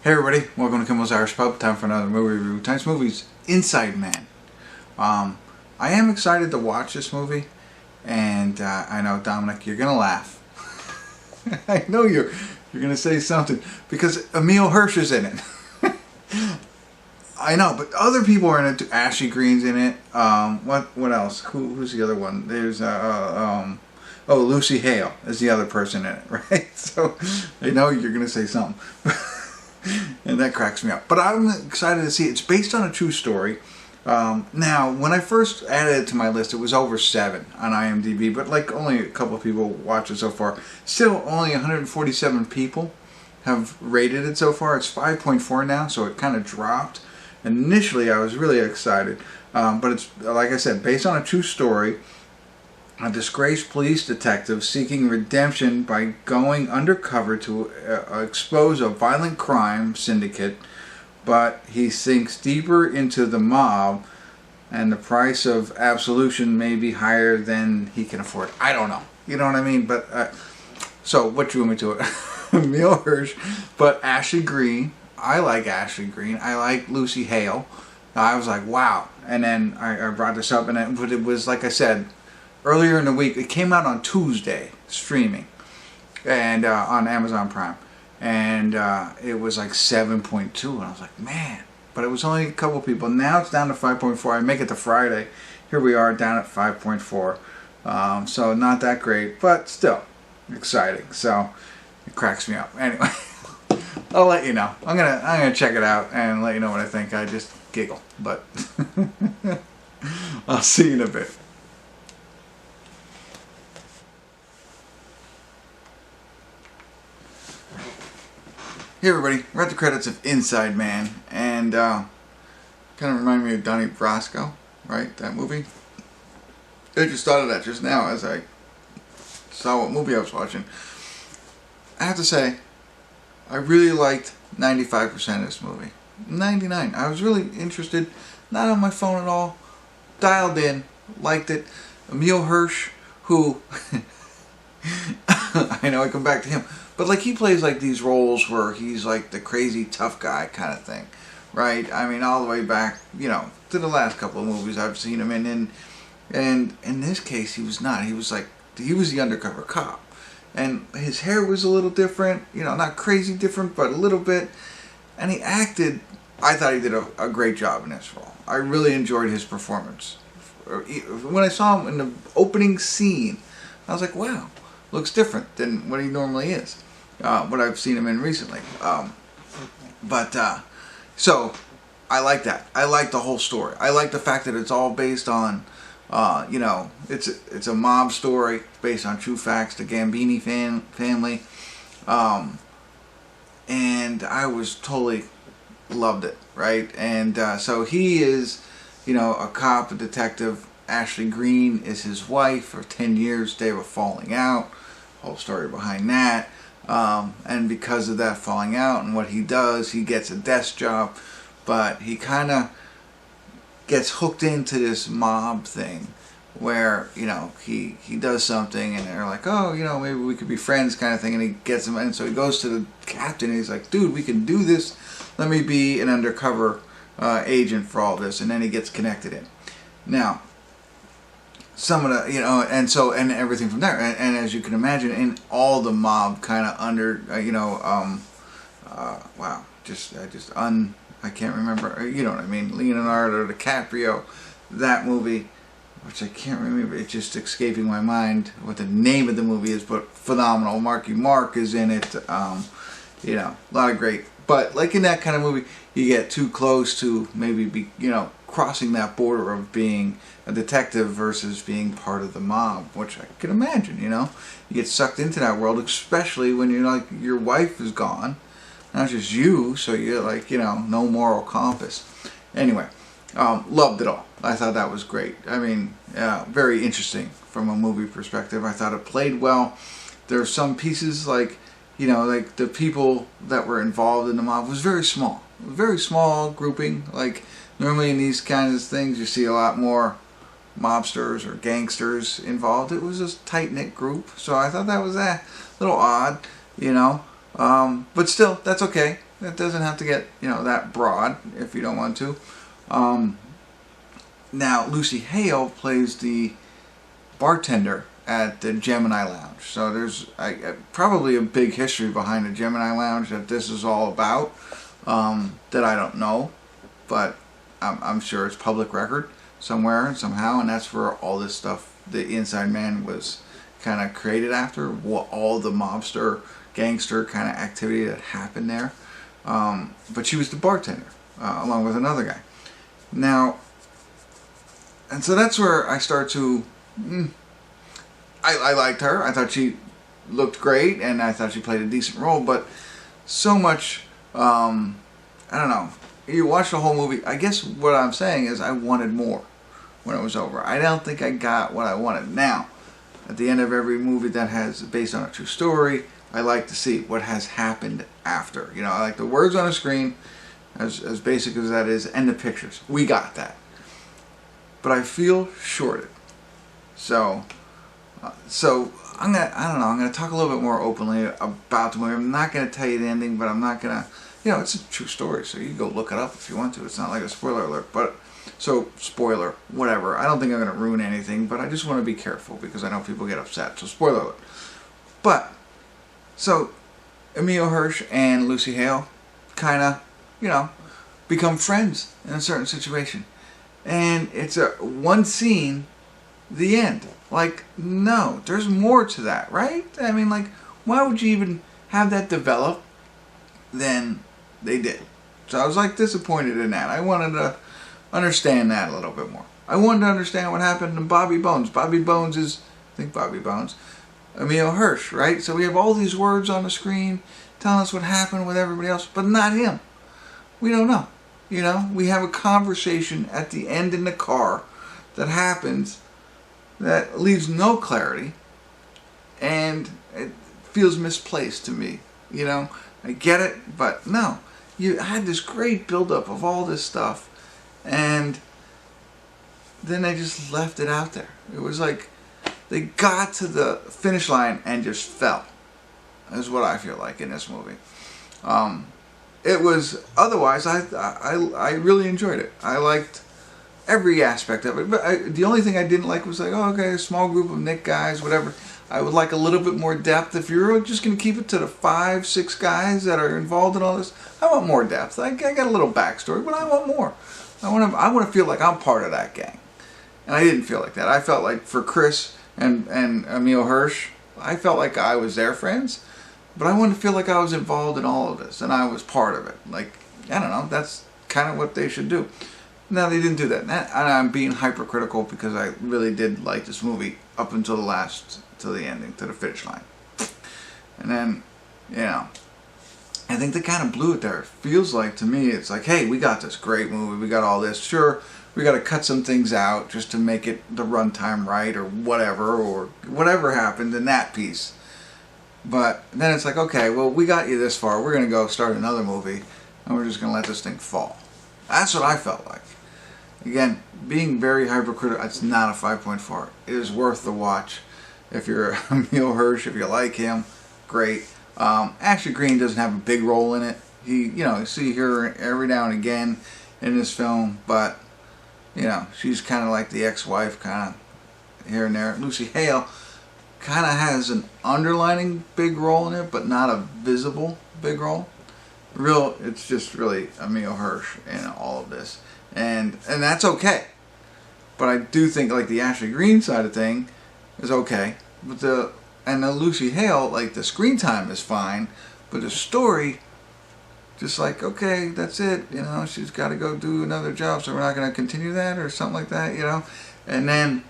Hey everybody, welcome to Kimmel's Irish Pub. Time for another movie review. Tonight's movie is Inside Man. I am excited to watch this movie, and I know, Dominic, you're gonna laugh. I know you're gonna say something because Emile Hirsch is in it. I know, but other people are in it too. Ashley Greene's in it. What else? Who's the other one? There's Lucy Hale is the other person in it, right? So I know you're gonna say something. And that cracks me up. But I'm excited to see it. It's based on a true story. Now, when I first added it to my list, it was over 7 on IMDb, but like only a couple of people watched it so far. Still, only 147 people have rated it so far. It's 5.4 now, so it kind of dropped. Initially, I was really excited, but it's, like I said, based on a true story. A disgraced police detective seeking redemption by going undercover to expose a violent crime syndicate, but he sinks deeper into the mob, and the price of absolution may be higher than he can afford. I don't know. You know what I mean? But so what drew me to it? Emile Hirsch, but Ashley Greene. I like Ashley Greene. I like Lucy Hale. I was like, wow. And then I brought this up, and it was like I said. Earlier in the week, it came out on Tuesday, streaming, and on Amazon Prime, and it was like 7.2, and I was like, man, but it was only a couple people. Now it's down to 5.4. I make it to Friday. Here we are, down at 5.4. So not that great, but still exciting. So it cracks me up. Anyway, I'll let you know. I'm gonna check it out and let you know what I think. I just giggle, but I'll see you in a bit. Hey everybody, we're at the credits of Inside Man, and kind of remind me of Donnie Brasco, right? That movie. I just thought of that just now as I saw what movie I was watching. I have to say, I really liked 95% of this movie. 99. I was really interested, not on my phone at all, dialed in, liked it. Emile Hirsch, who, I know I come back to him, but like he plays like these roles where he's like the crazy tough guy kind of thing, right? I mean, all the way back, you know, to the last couple of movies I've seen him in, and in this case he was not. He was the undercover cop, and his hair was a little different, you know, not crazy different, but a little bit, and he acted. I thought he did a great job in this role. I really enjoyed his performance. When I saw him in the opening scene, I was like, wow. Looks different than what he normally is, what I've seen him in recently. So I like that. I like the whole story. I like the fact that it's all based on, you know, it's a mob story based on true facts, the Gambini family, and I was totally loved it, right? And so he is, you know, a cop, a detective. Ashley Greene is his wife. For 10 years they were falling out. Whole story behind that, and because of that falling out and what he does, he gets a desk job, but he kind of gets hooked into this mob thing where, you know, he does something and they're like, oh, you know, maybe we could be friends kind of thing, and he gets him, and so he goes to the captain and he's like, dude, we can do this, let me be an undercover agent for all this, and then he gets connected in. Now some of the, you know, and everything from there, and as you can imagine, in all the mob kind of under, you know, wow, I can't remember, you know what I mean, Leonardo DiCaprio, that movie, which I can't remember, it's just escaping my mind what the name of the movie is, but phenomenal. Marky Mark is in it, you know, a lot of great, but like in that kind of movie, you get too close to maybe be, you know, crossing that border of being a detective versus being part of the mob, which I can imagine, you know. You get sucked into that world, especially when you're like, your wife is gone, not just you, so you're like, you know, no moral compass. Anyway, loved it all. I thought that was great. I mean, very interesting from a movie perspective. I thought it played well. There are some pieces like, you know, like the people that were involved in the mob was very small grouping. Like normally in these kinds of things you see a lot more mobsters or gangsters involved. It was a tight-knit group, so I thought that was a little odd, you know, but still, that's okay. It doesn't have to get, you know, that broad if you don't want to. Now, Lucy Hale plays the bartender at the Gemini Lounge. So there's probably a big history behind the Gemini Lounge that this is all about that I don't know, but I'm sure it's public record somewhere and somehow, and that's where all this stuff, the Inside Man, was kind of created after, all the mobster, gangster kind of activity that happened there. But she was the bartender along with another guy. Now, and so that's where I start to... I liked her. I thought she looked great, and I thought she played a decent role, but so much, I don't know. You watch the whole movie, I guess what I'm saying is I wanted more when it was over. I don't think I got what I wanted. Now, at the end of every movie that has based on a true story, I like to see what has happened after. You know, I like the words on the screen, as basic as that is, and the pictures. We got that. But I feel shorted. So I'm gonna talk a little bit more openly about the movie. I'm not gonna tell you the ending, but I'm not gonna, you know, it's a true story, so you can go look it up if you want to. It's not like a spoiler alert, but so spoiler, whatever. I don't think I'm gonna ruin anything, but I just want to be careful because I know people get upset. So spoiler alert. But so Emile Hirsch and Lucy Hale kind of, you know, become friends in a certain situation, and it's a one scene, the end. Like, no, there's more to that, right? I mean, like, why would you even have that develop than they did? So I was, like, disappointed in that. I wanted to understand that a little bit more. I wanted to understand what happened to Bobby Bones. Bobby Bones is, I think Bobby Bones, Emile Hirsch, right? So we have all these words on the screen telling us what happened with everybody else, but not him. We don't know. You know, we have a conversation at the end in the car that happens that leaves no clarity, and it feels misplaced to me. You know, I get it, but no. You had this great buildup of all this stuff, and then they just left it out there. It was like they got to the finish line and just fell, is what I feel like in this movie. It was, otherwise, I really enjoyed it. I liked every aspect of it, but the only thing I didn't like was like, oh, okay, a small group of Nick guys, whatever. I would like a little bit more depth. If you're just going to keep it to the 5-6 guys that are involved in all this, I want more depth. I got a little backstory, but I want more. I want to feel like I'm part of that gang, and I didn't feel like that. I felt like for Chris and Emile Hirsch, I felt like I was their friends, but I wanted to feel like I was involved in all of this, and I was part of it. Like, I don't know, that's kind of what they should do. No, they didn't do that. And I'm being hypercritical because I really did like this movie up until the ending, to the finish line. And then, you know, I think they kind of blew it there. It feels like, to me, it's like, hey, we got this great movie, we got all this. Sure, we got to cut some things out just to make it the runtime right, or whatever happened in that piece. But then it's like, okay, well, we got you this far. We're going to go start another movie, and we're just going to let this thing fall. That's what I felt like. Again, being very hypercritical, it's not a 5.4. It is worth the watch. If you're Emile Hirsch, if you like him, great. Actually, Greene doesn't have a big role in it. He, you know, you see her every now and again in this film, but, you know, she's kind of like the ex-wife, kind of here and there. Lucy Hale kind of has an underlining big role in it, but not a visible big role. It's just really Emile Hirsch in all of this, and that's okay. But I do think, like, the Ashley Greene side of thing is okay, but the Lucy Hale, like, the screen time is fine, but the story, just like, okay, that's it, you know, she's got to go do another job, so we're not going to continue that or something like that, you know. And then,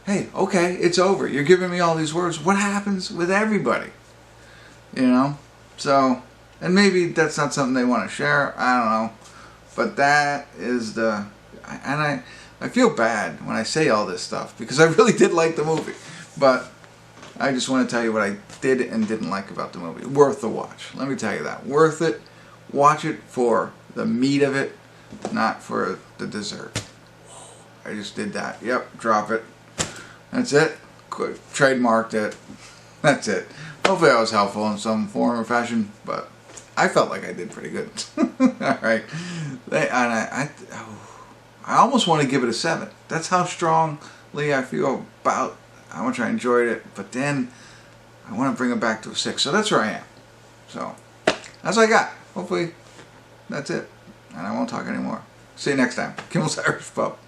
hey, okay, it's over. You're giving me all these words. What happens with everybody? You know, so. And maybe that's not something they want to share. I don't know. But that is the... And I feel bad when I say all this stuff, because I really did like the movie. But I just want to tell you what I did and didn't like about the movie. Worth the watch. Let me tell you that. Worth it. Watch it for the meat of it, not for the dessert. I just did that. Yep, drop it. That's it. Trademarked it. That's it. Hopefully I was helpful in some form or fashion, but I felt like I did pretty good. All right. I almost want to give it a 7. That's how strongly I feel about how much I enjoyed it. But then I want to bring it back to a 6. So that's where I am. So that's what I got. Hopefully that's it. And I won't talk anymore. See you next time. Kimmel's Irish Pub.